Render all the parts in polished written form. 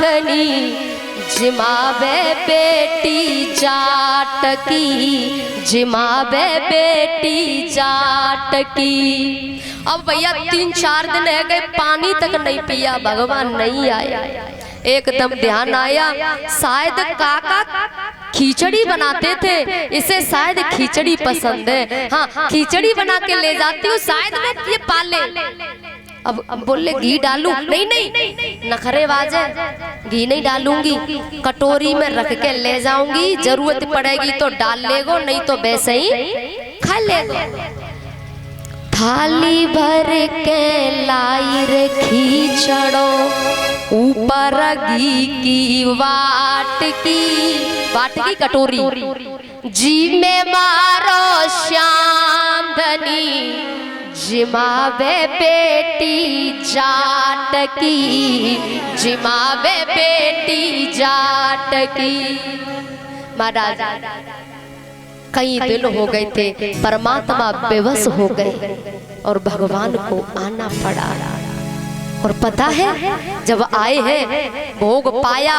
धनी जिमावे बेटी जाट की, जिमावे बेटी जाट की। अब भैया 3-4 दिन रह गए, पानी तक नहीं पिया, भगवान नहीं आया। एकदम ध्यान आया, शायद काका खिचड़ी बनाते थे, इसे शायद खिचड़ी पसंद है। हाँ, खिचड़ी बना के ले जाती हूँ, शायद मैं ये पाले। अब बोले घी डालूं? नहीं नहीं, नखरेबाज है, घी नहीं डालूंगी, कटोरी में रख के ले जाऊंगी, जरूरत पड़ेगी तो डाल लेगो, नहीं तो वैसे ही खा लेगो। थाली भर के लाई रे खिचड़ो, ऊपर घी की वाट की कटोरी, जी में मारो श्याम धनी जिमावे बेटी जाट की, जिमावे बेटी जाट की। महाराज कई दिन हो गए थे, परमात्मा बेबस हो गए और भगवान को आना पड़ा। और पता है जब आए हैं भोग पाया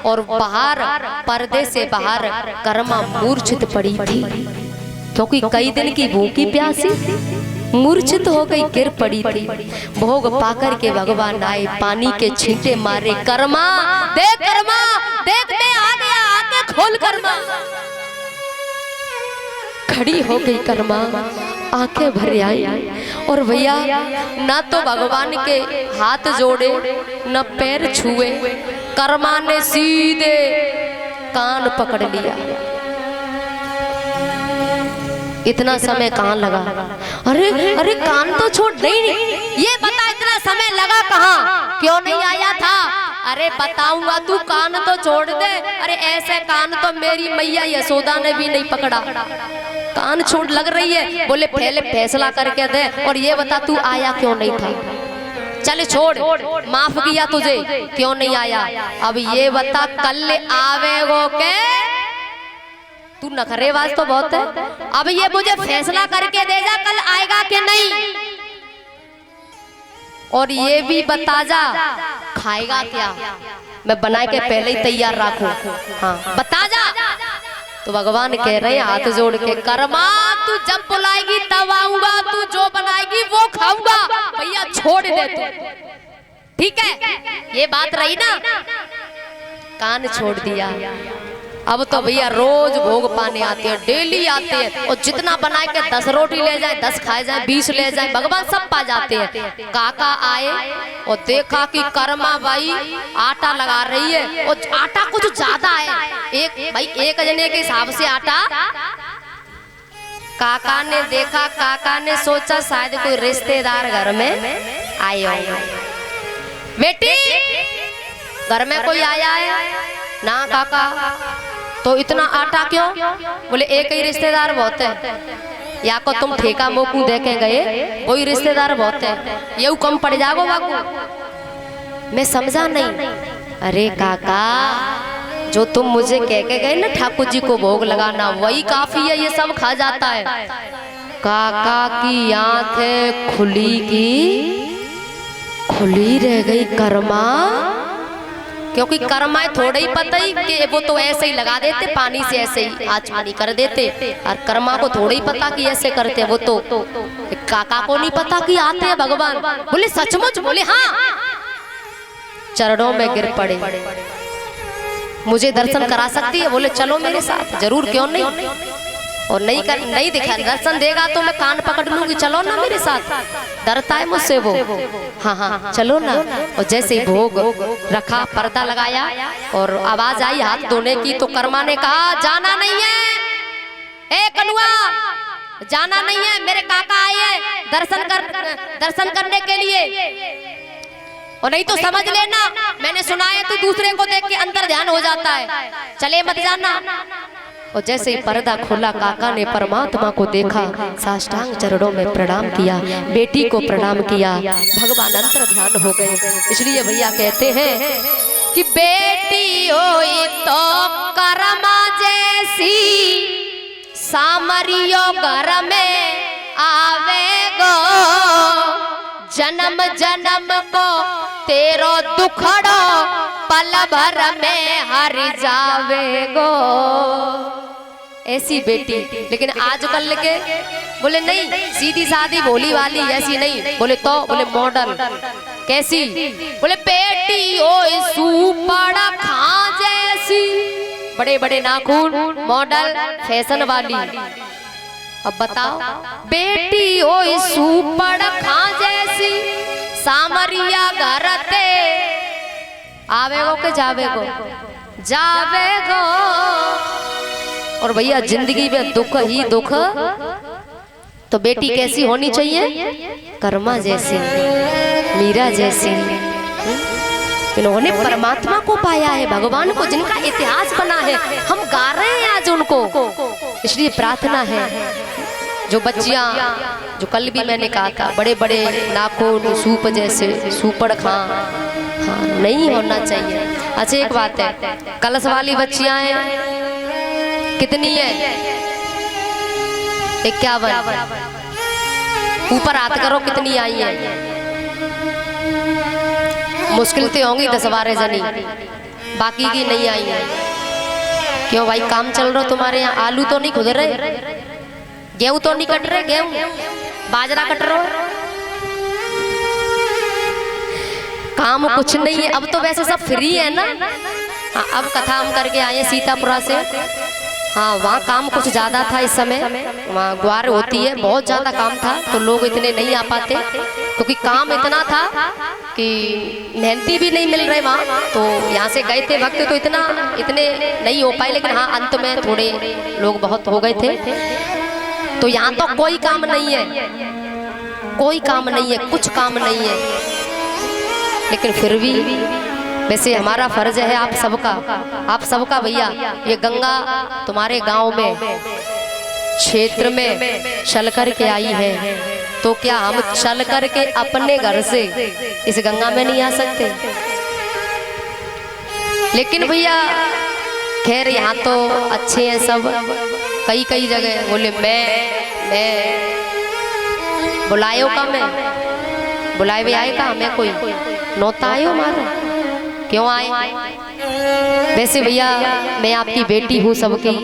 और बाहर पर्दे से बाहर कर्मा मूर्छित पड़ी थी, क्योंकि कई दिन की भूखी प्यासी मूर्छित हो गई, गिर पड़ी थी। भोग पाकर के भगवान आए, पानी के छींटे मारे, कर्मा देख मैं आ गया, आके खोल कर्मा। खड़ी हो गई कर्मा, आंखें भर आई और भैया ना तो भगवान के हाथ जोड़े न पैर छुए, कर्मा ने सीधे कान पकड़ लिया। इतना समय कहाँ लगा? अरे अरे कान तो छोड़, नहीं ये बता इतना समय लगा कहाँ, क्यों नहीं आया था? अरे बताऊंगा, तू कान तो छोड़ दे। अरे ऐसे कान तो मेरी मैया यशोदा ने भी नहीं पकड़ा, कान छोड़ लग रही है। बोले पहले फैसला करके दे और ये बता तू आया क्यों नहीं था? चल छोड़, माफ किया तुझे, क्यों नहीं आया? अब ये बता कल आवेगो के? तू नखरेबाज तो बहुत है। अब ये मुझे फैसला करके दे जा, कल आएगा कि नहीं? और ये भी बता जा खाएगा क्या, मैं बना के पहले ही तैयार रखूं। हाँ बता जा। तो भगवान कह रहे हैं हाथ जोड़ के, कर्मा तू जब बुलाएगी तब आऊंगा, तू जो बनाएगी वो खाऊंगा। भैया छोड़ दे तू, ठीक है? ये बात रही ना, कान छोड़ दिया। अब तो भैया रोज भोग पाने आते हैं, डेली आते हैं, और जितना बनाए के 10 रोटी ले जाए, 10 खाए जाए, 20 ले जाए, भगवान सब पा जाते हैं। काका आए और देखा कि कर्मा भाई आटा लगा रही है और आटा कुछ ज्यादा है, एक जने के हिसाब से आटा। काका ने देखा, काका ने सोचा शायद कोई रिश्तेदार घर में आए होंगे। बेटी घर में कोई आया है ना? काका तो इतना आटा क्यों? बोले एक ही रिश्तेदार बहुत है, या को तुम ठेका मोकू दे के गए, वही रिश्तेदार बहुत है, ये कम पड़ जाओ बाबू। मैं समझा नहीं। अरे काका जो तुम मुझे कह के गए ना ठाकुर जी को भोग लगाना, वही काफी है, ये सब खा जाता है। काका की आंखें खुली रह गई कर्मा, क्योंकि कर्मा थोड़ा ही पता ही कि वो तो ऐसे ही लगा देते, पानी से ऐसे ही आचमनी कर देते, और कर्मा को थोड़ा ही पता कि ऐसे करते। वो तो काका को नहीं पता कि आते हैं भगवान। बोले सचमुच? बोले हाँ। चरणों में गिर पड़े, मुझे दर्शन करा सकती है? बोले चलो मेरे साथ। जरूर, क्यों नहीं। और नहीं दिखा दर्शन देगा तो मैं कान पकड़ लूंगी, चलो ना मेरे साथ। डरता है मुझसे वो। हाँ चलो ना। और जैसे भोग रखा, पर्दा लगाया और आवाज आई हाथ धोने की, तो कर्मा ने कहा जाना नहीं है, ए कनुआ जाना नहीं है, मेरे काका आए हैं दर्शन करने के लिए, और नहीं तो समझ लेना मैंने सुना है तू दूसरे को देख के अंतर ध्यान हो जाता है, चले मत जाना। और जैसे ही पर्दा खोला, काका ने परमात्मा को देखा, साष्टांग चरणों में प्रणाम किया, बेटी को प्रणाम किया, भगवान अंतर ध्यान हो गए। इसलिए भैया कहते हैं कि बेटी होई तो कर्मा जैसी, सामरियो घर में आवेगो, जन्म जन्म को तेरो दुखड़ो पल भर में हर जावे गो। ऐसी बेटी, लेकिन आजकल के बोले नहीं सीधी सादी भोली वाली ऐसी नहीं, बोले तो बोले मॉडल कैसी, बोले बेटी ओ सुपड़ा खा जैसी, बड़े बड़े नाखून, मॉडल फैशन वाली। अब बताओ बेटी ओ सुपड़ा खा जैसी, सामरिया घरते आवेगो के जावेगो, जावेगो। और भैया जिंदगी में दुख ही दुख, तो बेटी कैसी होनी चाहिए, कर्मा जैसी, मीरा जैसी। इन्होंने परमात्मा को पाया है, भगवान को, जिनका इतिहास बना है, हम गा रहे हैं आज उनको। इसलिए प्रार्थना है जो बच्चियां, जो कल भी मैंने कहा था, बड़े बड़े नाखून सूप जैसे सुपड़ खां, हाँ नहीं होना चाहिए। अच्छा एक बात है, कलश वाली बच्चियां हैं कितनी है, 51। ऊपर हाथ करो कितनी आई है, मुश्किल तो होंगी 10-12 जनी, बाकी की नहीं आई है। क्यों भाई काम चल रहा तुम्हारे यहाँ, आलू तो नहीं खुद रहे, गेहूं तो नहीं कट रहे, गेहूं बाजरा कट रहा, काम कुछ नहीं है। अब तो वैसे सब फ्री है ना। हाँ अब कथा हम करके आए सीतापुरा से, हाँ वहाँ काम कुछ ज़्यादा था इस समय, वहाँ ग्वार होती है, बहुत ज़्यादा काम था, तो लोग इतने नहीं आ पाते क्योंकि काम इतना था कि मेहनती भी नहीं मिल रहे वहाँ। तो यहाँ से गए थे भक्त तो इतने नहीं हो पाए, लेकिन हाँ अंत में थोड़े लोग बहुत हो गए थे। तो यहाँ तो कोई काम नहीं है, कोई काम नहीं है, कुछ काम नहीं है, लेकिन फिर भी वैसे हमारा फर्ज है आप सबका भैया, ये गंगा तुम्हारे गांव में क्षेत्र में चल कर के आई है, तो क्या हम चल कर के अपने घर से इस गंगा में नहीं आ सकते? लेकिन भैया खैर यहाँ तो अच्छे हैं सब, कई जगह बोले मैं बुलायो का, मैं बुलाए हुए आए का, हमें कोई नौता आयो मारो, क्यों आए? वैसे भैया मैं आपकी बेटी हूँ सबकी,